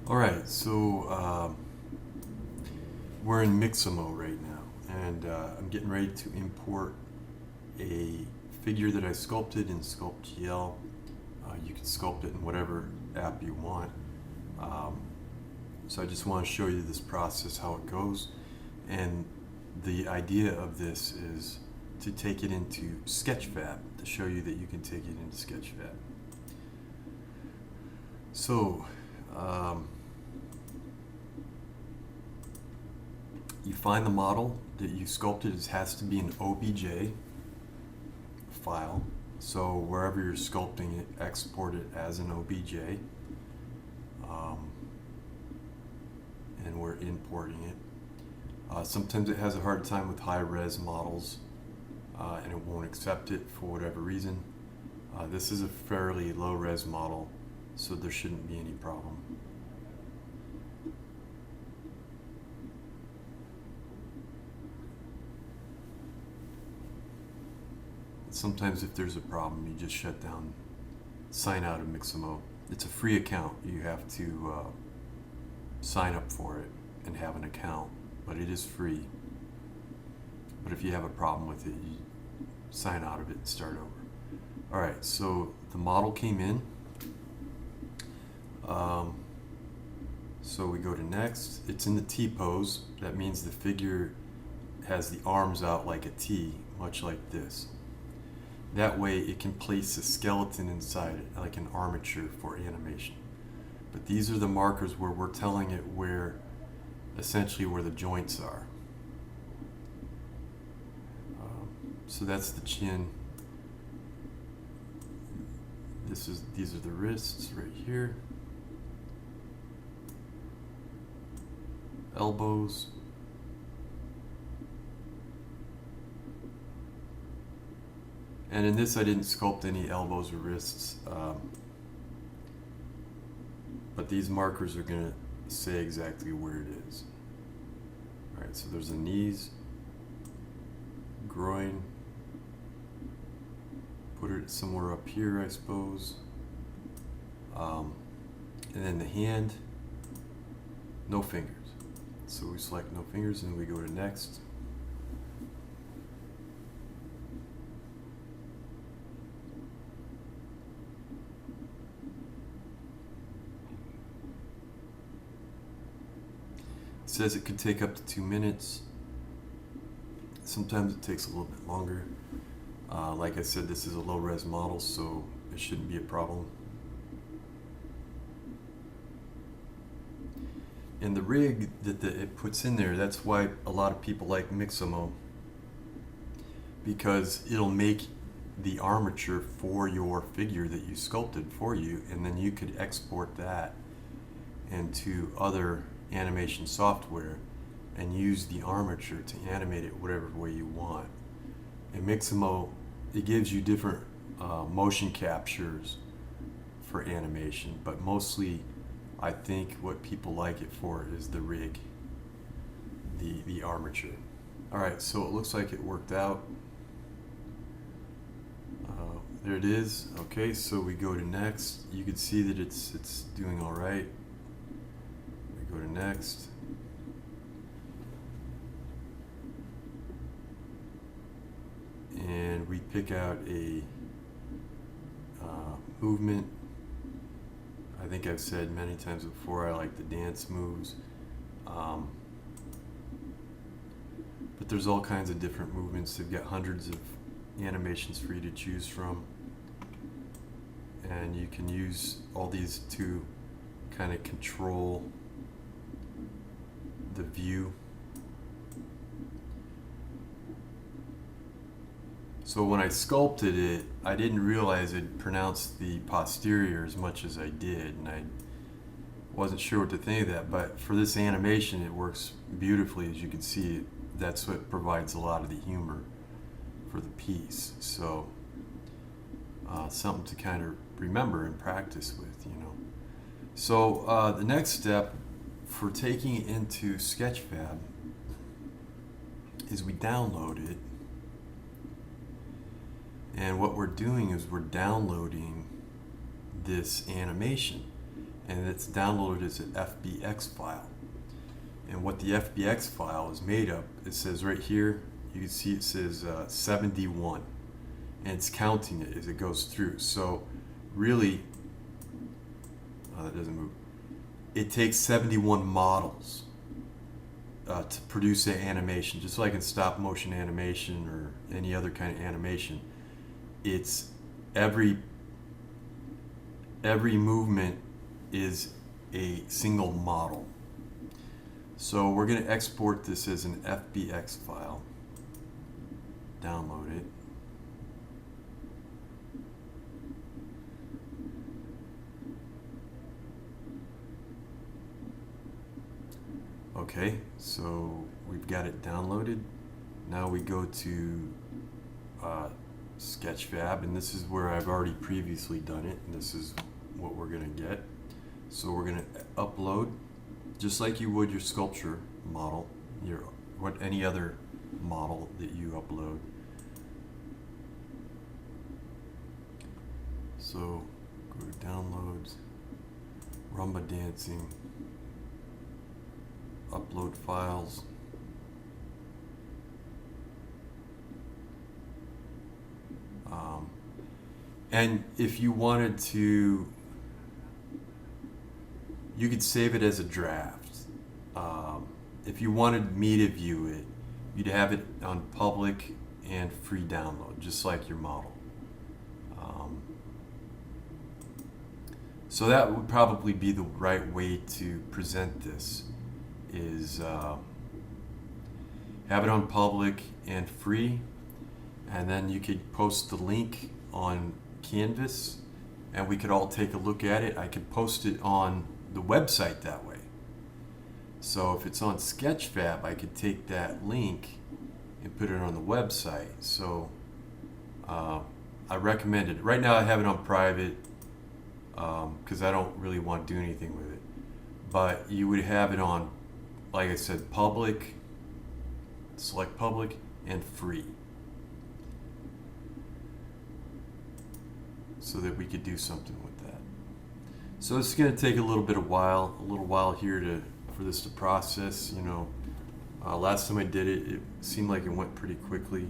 Alright, so we're in Mixamo right now, and I'm getting ready to import a figure that I sculpted in SculptGL. You can sculpt it in whatever app you want. Um, so I just want to show you this process, how it goes. And the idea of this is to take it into Sketchfab, to show you that you can take it into Sketchfab. So, you find the model that you sculpted. It has to be an OBJ file. So wherever you're sculpting it, export it as an OBJ. And we're importing it. Sometimes it has a hard time with high-res models, and it won't accept it for whatever reason. This is a fairly low-res model, so there shouldn't be any problem. Sometimes if there's a problem, you just shut down, sign out of Mixamo. It's a free account. You have to sign up for it and have an account, but it is free. But if you have a problem with it, you sign out of it and start over. Alright, so the model came in. So we go to next. It's in the T pose. That means the figure has the arms out like a T, much like this. That way it can place a skeleton inside it, like an armature for animation. But these are the markers where we're telling it where, essentially where the joints are. So that's the chin. These are the wrists right here. Elbows. And in this I didn't sculpt any elbows or wrists, but these markers are going to say exactly where it is. Alright, so there's the knees, groin, put it somewhere up here I suppose, and then the hand, no fingers. So we select no fingers and we go to next. It says it could take up to 2 minutes. Sometimes it takes a little bit longer. Like I said, this is a low-res model, so it shouldn't be a problem. And the rig that it puts in there, that's why a lot of people like Mixamo, because it'll make the armature for your figure that you sculpted for you, and then you could export that into other animation software and use the armature to animate it whatever way you want. In Mixamo, it gives you different motion captures for animation, but mostly I think what people like it for is the rig, the armature. Alright, so it looks like it worked out. There it is. Okay, so we go to next. You can see that it's doing alright. We go to next. And we pick out a movement. I think I've said many times before I like the dance moves. But there's all kinds of different movements. They've got hundreds of animations for you to choose from. And you can use all these to kind of control the view. So when I sculpted it, I didn't realize it pronounced the posterior as much as I did, and I wasn't sure what to think of that, but for this animation it works beautifully. As you can see, that's what provides a lot of the humor for the piece. So something to kind of remember and practice with, you know. So the next step for taking it into Sketchfab is we download it. And what we're doing is we're downloading this animation. and it's downloaded as an FBX file. And what the FBX file is made of, it says right here, you can see it says 71, and it's counting it as it goes through. So really, that doesn't move. It takes 71 models to produce an animation, just like in stop motion animation or any other kind of animation. It's every movement is a single model. So we're going to export this as an FBX file, download it. Okay, so we've got it downloaded. Now we go to Sketchfab, and this is where I've already previously done it, and this is what we're going to get. So we're going to upload, just like you would your sculpture model, any other model that you upload. So go to downloads, Rumba Dancing, upload files. And if you wanted to, you could save it as a draft. If you wanted me to view it, you'd have it on public and free download, just like your model. So that would probably be the right way to present this, is have it on public and free, and then you could post the link on Canvas and we could all take a look at it. I could post it on the website that way. So if it's on Sketchfab, I could take that link and put it on the website. So I recommend it. Right now I have it on private because I don't really want to do anything with it. But you would have it on, like I said, public, select public, and free, so that we could do something with that. So it's going to take a little while here for this to process. Last time I did it, it seemed like it went pretty quickly.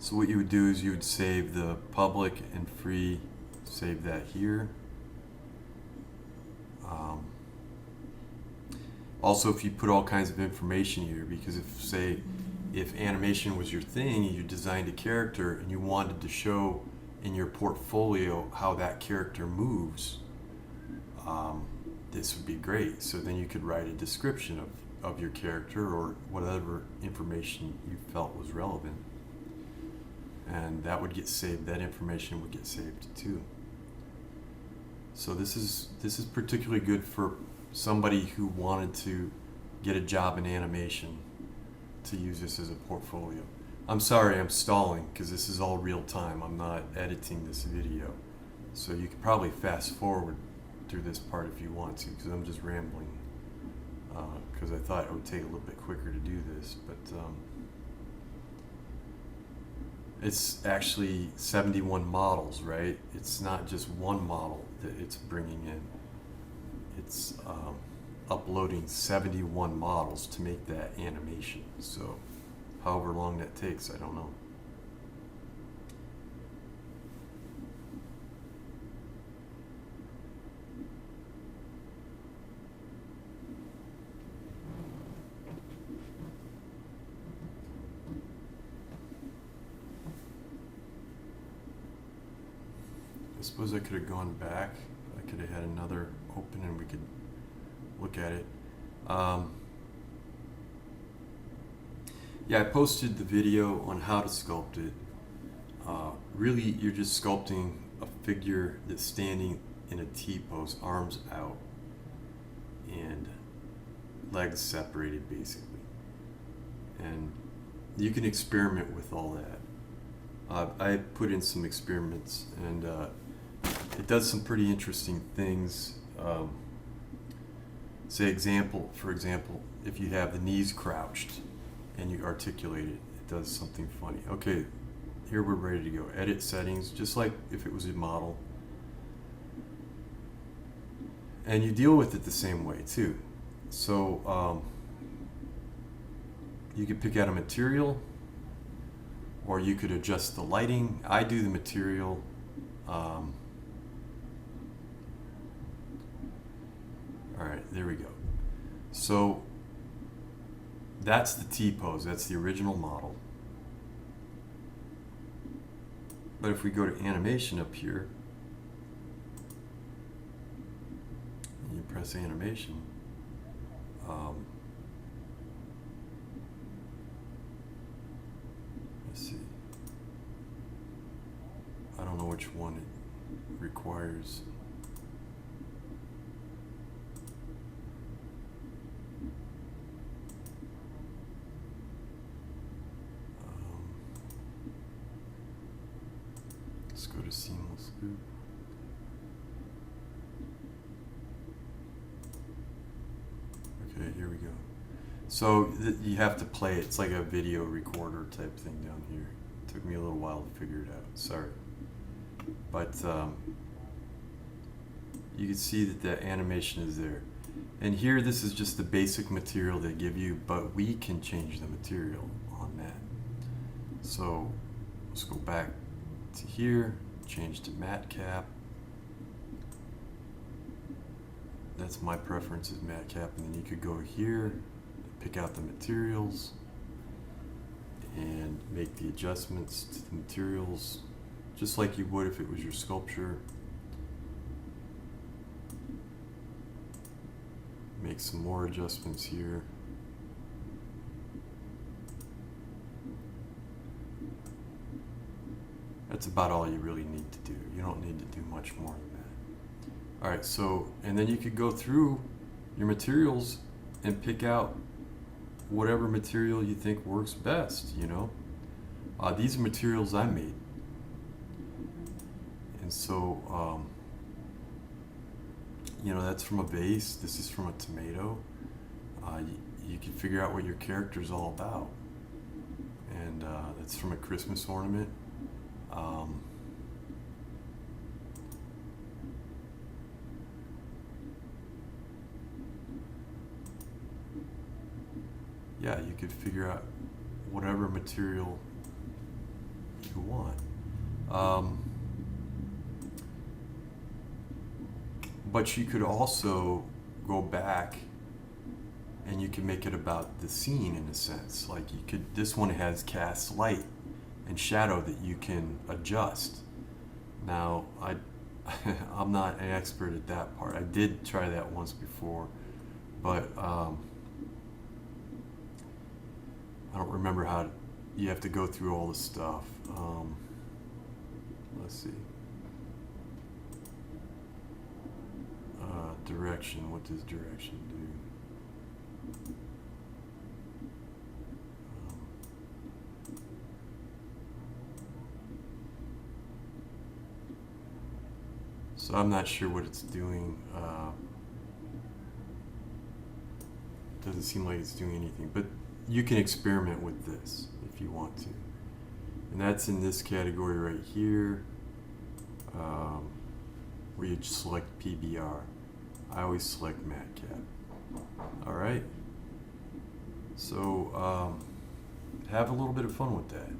So what you would do is you would save the public and free, save that here. Also, if you put all kinds of information here, because if animation was your thing, you designed a character and you wanted to show in your portfolio how that character moves, this would be great. So then you could write a description of your character or whatever information you felt was relevant, and that would get saved. That information would get saved too. So this is particularly good for somebody who wanted to get a job in animation, to use this as a portfolio. I'm sorry I'm stalling because this is all real time. I'm not editing this video. So you could probably fast forward through this part if you want to, because I'm just rambling, because I thought it would take a little bit quicker to do this. But it's actually 71 models, right? It's not just one model that it's bringing in. It's uploading 71 models to make that animation. So however long that takes, I don't know. I suppose I could have gone back. I could have had another open and we could look at it. Yeah, I posted the video on how to sculpt it. Really, you're just sculpting a figure that's standing in a T-pose, arms out, and legs separated, basically. And you can experiment with all that. I put in some experiments, and it does some pretty interesting things. For example, if you have the knees crouched and you articulate it, it does something funny. Okay, here we're ready to go. Edit settings, just like if it was a model. And you deal with it the same way too. So you could pick out a material, or you could adjust the lighting. I do the material. All right, there we go. So that's the T-pose. That's the original model. But if we go to animation up here, and you press animation, let's see. I don't know which one it requires. Let's go to seamless loop. Okay, here we go. So you have to play it. It's like a video recorder type thing down here. It took me a little while to figure it out. Sorry. But you can see that the animation is there. And here, this is just the basic material they give you, but we can change the material on that. So let's go back to here, change to matte cap. That's my preference, is matte cap. And then you could go here, pick out the materials, and make the adjustments to the materials just like you would if it was your sculpture. Make some more adjustments here. That's about all you really need to do. You don't need to do much more than that. All right, so, and then you could go through your materials and pick out whatever material you think works best, you know. These are materials I made. And so, you know, that's from a vase. This is from a tomato. You can figure out what your character's all about. And that's from a Christmas ornament. Yeah, you could figure out whatever material you want. But you could also go back and you can make it about the scene in a sense. Like you could, this one has cast light and shadow that you can adjust. Now, I'm not an expert at that part. I did try that once before, but I don't remember how you have to go through all the stuff. Let's see. Direction, what does direction do? So I'm not sure what it's doing. Doesn't seem like it's doing anything, but you can experiment with this if you want to. And that's in this category right here, where you just select PBR. I always select matte cap. All right. So have a little bit of fun with that.